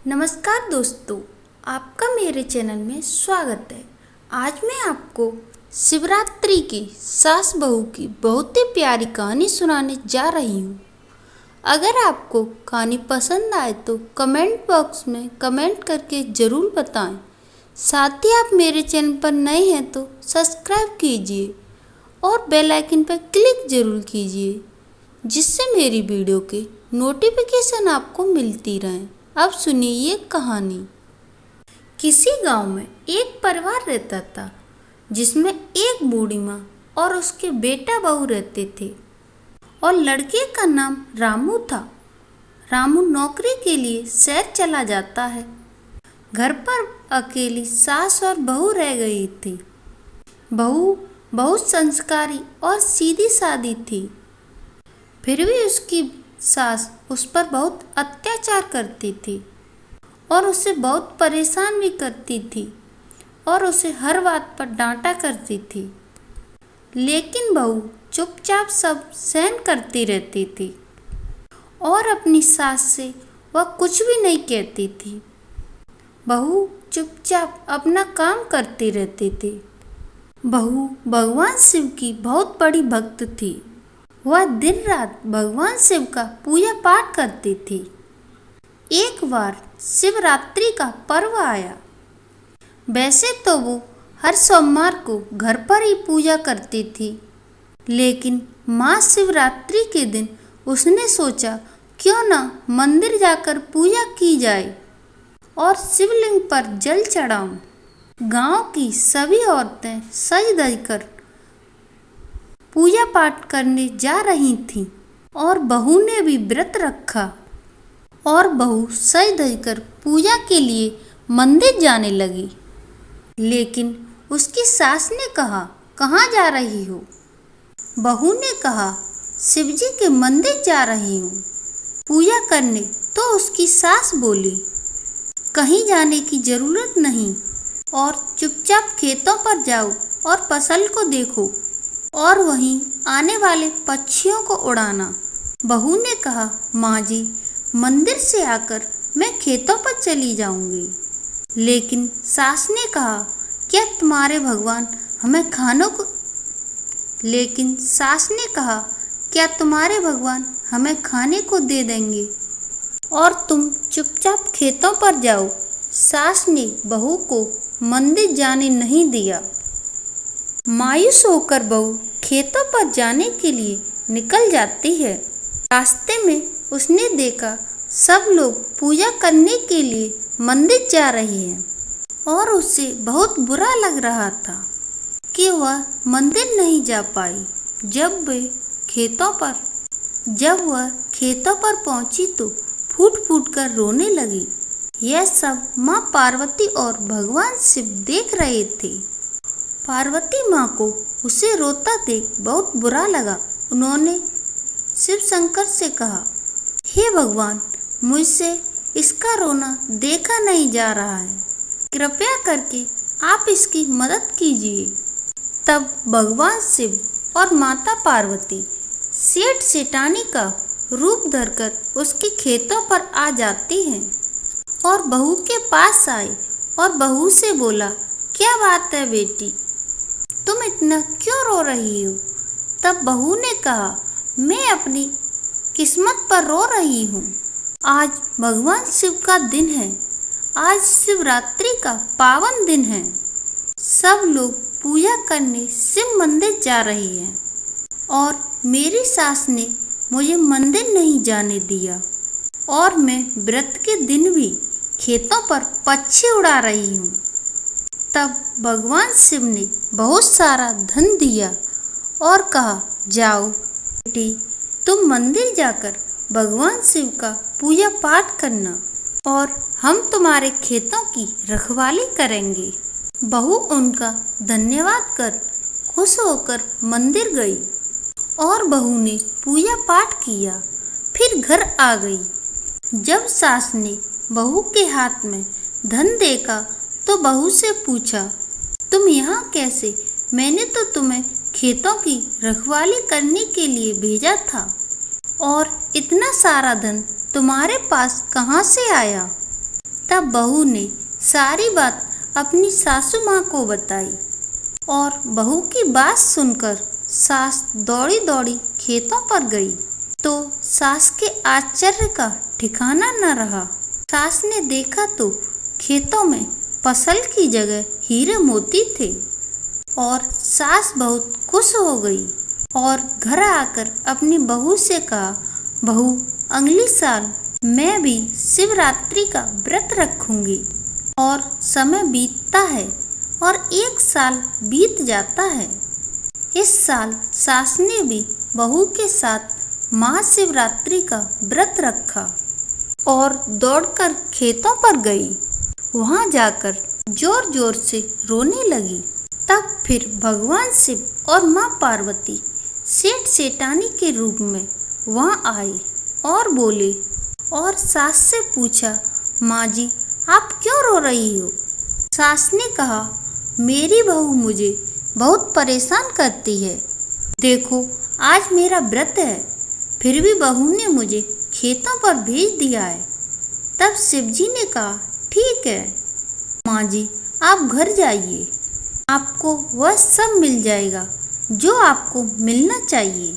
नमस्कार दोस्तों, आपका मेरे चैनल में स्वागत है। आज मैं आपको शिवरात्रि की सास बहू की बहुत ही प्यारी कहानी सुनाने जा रही हूँ। अगर आपको कहानी पसंद आए तो कमेंट बॉक्स में कमेंट करके ज़रूर बताएं। साथ ही आप मेरे चैनल पर नए हैं तो सब्सक्राइब कीजिए और बेल आइकन पर क्लिक ज़रूर कीजिए, जिससे मेरी वीडियो के नोटिफिकेशन आपको मिलती रहें। अब सुनिए ये कहानी। किसी गांव में एक परिवार रहता था, जिसमें एक बूढ़ी माँ और उसके बेटा बहू रहते थे और लड़के का नाम रामू था। रामू नौकरी के लिए शहर चला जाता है। घर पर अकेली सास और बहू रह गई थी। बहू बहुत संस्कारी और सीधी सादी थी, फिर भी उसकी सास उस पर बहुत अत्याचार करती थी और उसे बहुत परेशान भी करती थी और उसे हर बात पर डांटा करती थी। लेकिन बहू चुपचाप सब सहन करती रहती थी और अपनी सास से वह कुछ भी नहीं कहती थी। बहू चुपचाप अपना काम करती रहती थी। बहू भगवान शिव की बहुत बड़ी भक्त थी। वह दिन रात भगवान शिव का पूजा पाठ करती थी। एक बार शिवरात्रि का पर्व आया। वैसे तो वो हर सोमवार को घर पर ही पूजा करती थी, लेकिन महाशिवरात्रि के दिन उसने सोचा क्यों ना मंदिर जाकर पूजा की जाए और शिवलिंग पर जल चढ़ाऊं। गांव की सभी औरतें सज धज कर पूजा पाठ करने जा रही थीं और बहू ने भी व्रत रखा और बहू सज धज कर पूजा के लिए मंदिर जाने लगी। लेकिन उसकी सास ने कहा, कहाँ जा रही हो? बहू ने कहा, शिवजी के मंदिर जा रही हूँ पूजा करने। तो उसकी सास बोली, कहीं जाने की जरूरत नहीं और चुपचाप खेतों पर जाओ और फसल को देखो और वहीं आने वाले पक्षियों को उड़ाना। बहू ने कहा, माँ जी, मंदिर से आकर मैं खेतों पर चली जाऊंगी। लेकिन सास ने कहा, क्या तुम्हारे भगवान हमें खानों को लेकिन सास ने कहा, क्या तुम्हारे भगवान हमें खाने को दे देंगे और तुम चुपचाप खेतों पर जाओ। सास ने बहू को मंदिर जाने नहीं दिया। मायूस होकर बहू खेतों पर जाने के लिए निकल जाती है। रास्ते में उसने देखा सब लोग पूजा करने के लिए मंदिर जा रहे हैं और उसे बहुत बुरा लग रहा था कि वह मंदिर नहीं जा पाई। जब वह खेतों पर पहुंची तो फूट फूट कर रोने लगी। यह सब माँ पार्वती और भगवान शिव देख रहे थे। पार्वती माँ को उसे रोता देख बहुत बुरा लगा। उन्होंने शिव शंकर से कहा, हे भगवान, मुझसे इसका रोना देखा नहीं जा रहा है, कृपया करके आप इसकी मदद कीजिए। तब भगवान शिव और माता पार्वती सेठ सेठानी का रूप धरकर उसके खेतों पर आ जाती हैं और बहू के पास आए और बहू से बोला, क्या बात है बेटी, तुम इतना क्यों रो रही हो? तब बहू ने कहा, मैं अपनी किस्मत पर रो रही हूँ। आज भगवान शिव का दिन है। आज शिवरात्रि का पावन दिन है। सब लोग पूजा करने शिव मंदिर जा रहे हैं और मेरी सास ने मुझे मंदिर नहीं जाने दिया और मैं व्रत के दिन भी खेतों पर पक्षी उड़ा रही हूँ। तब भगवान शिव ने बहुत सारा धन दिया और कहा, जाओ बेटी, तुम मंदिर जाकर भगवान शिव का पूजा पाठ करना और हम तुम्हारे खेतों की रखवाली करेंगे। बहू उनका धन्यवाद कर खुश होकर मंदिर गई और बहू ने पूजा पाठ किया, फिर घर आ गई। जब सास ने बहू के हाथ में धन देखा तो बहू से पूछा, तुम यहाँ कैसे? मैंने तो तुम्हें खेतों की रखवाली करने के लिए भेजा था और इतना सारा धन तुम्हारे पास कहाँ से आया? तब बहू ने सारी बात अपनी सासू माँ को बताई और बहू की बात सुनकर सास दौड़ी दौड़ी खेतों पर गई तो सास के आश्चर्य का ठिकाना न रहा। सास ने देखा तो खेतों में फसल की जगह हीरे मोती थे और सास बहुत खुश हो गई और घर आकर अपनी बहू से कहा, बहू अगली साल मैं भी शिवरात्रि का व्रत रखूंगी। और समय बीतता है और 1 साल बीत जाता है। इस साल सास ने भी बहू के साथ महाशिवरात्रि का व्रत रखा और दौड़कर खेतों पर गई। वहां जाकर जोर जोर से रोने लगी। तब फिर भगवान शिव और माँ पार्वती सेठ सेठानी के रूप में वहां आए और बोले और सास से पूछा, माँ जी आप क्यों रो रही हो? सास ने कहा, मेरी बहू मुझे बहुत परेशान करती है। देखो आज मेरा व्रत है, फिर भी बहू ने मुझे खेतों पर भेज दिया है। तब शिवजी ने कहा, ठीक है माँ जी आप घर जाइए, आपको वह सब मिल जाएगा जो आपको मिलना चाहिए।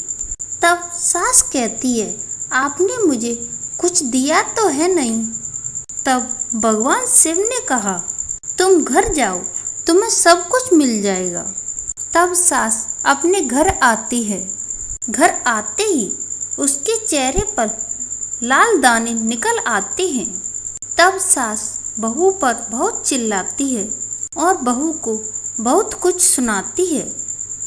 तब सास कहती है, आपने मुझे कुछ दिया तो है नहीं। तब भगवान शिव ने कहा, तुम घर जाओ, तुम्हें सब कुछ मिल जाएगा। तब सास अपने घर आती है। घर आते ही उसके चेहरे पर लाल दाने निकल आते हैं। तब सास बहू पर बहुत चिल्लाती है और बहू को बहुत कुछ सुनाती है।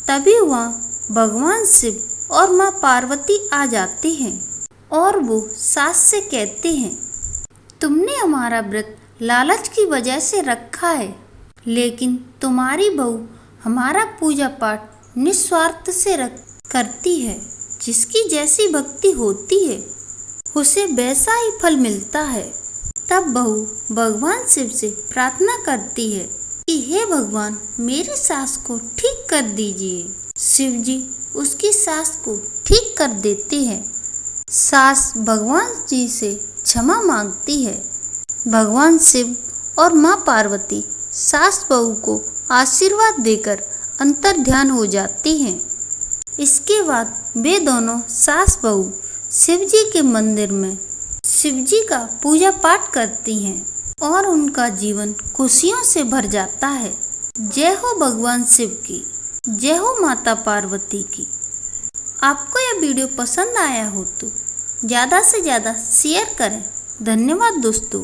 तभी वहाँ भगवान शिव और माँ पार्वती आ जाते हैं और वो सास से कहते हैं, तुमने हमारा व्रत लालच की वजह से रखा है, लेकिन तुम्हारी बहू हमारा पूजा पाठ निस्वार्थ से करती है। जिसकी जैसी भक्ति होती है उसे वैसा ही फल मिलता है। तब बहू भगवान शिव से प्रार्थना करती है कि हे भगवान मेरी सास को ठीक कर दीजिए। शिव जी उसकी सास को ठीक कर देते हैं। सास भगवान जी से क्षमा मांगती है। भगवान शिव और माँ पार्वती सास बहू को आशीर्वाद देकर अंतर ध्यान हो जाती हैं। इसके बाद वे दोनों सास बहू शिव जी के मंदिर में शिव जी का पूजा पाठ करती हैं और उनका जीवन खुशियों से भर जाता है। जय हो भगवान शिव की, जय हो माता पार्वती की। आपको यह वीडियो पसंद आया हो तो ज़्यादा से ज़्यादा शेयर करें। धन्यवाद दोस्तों।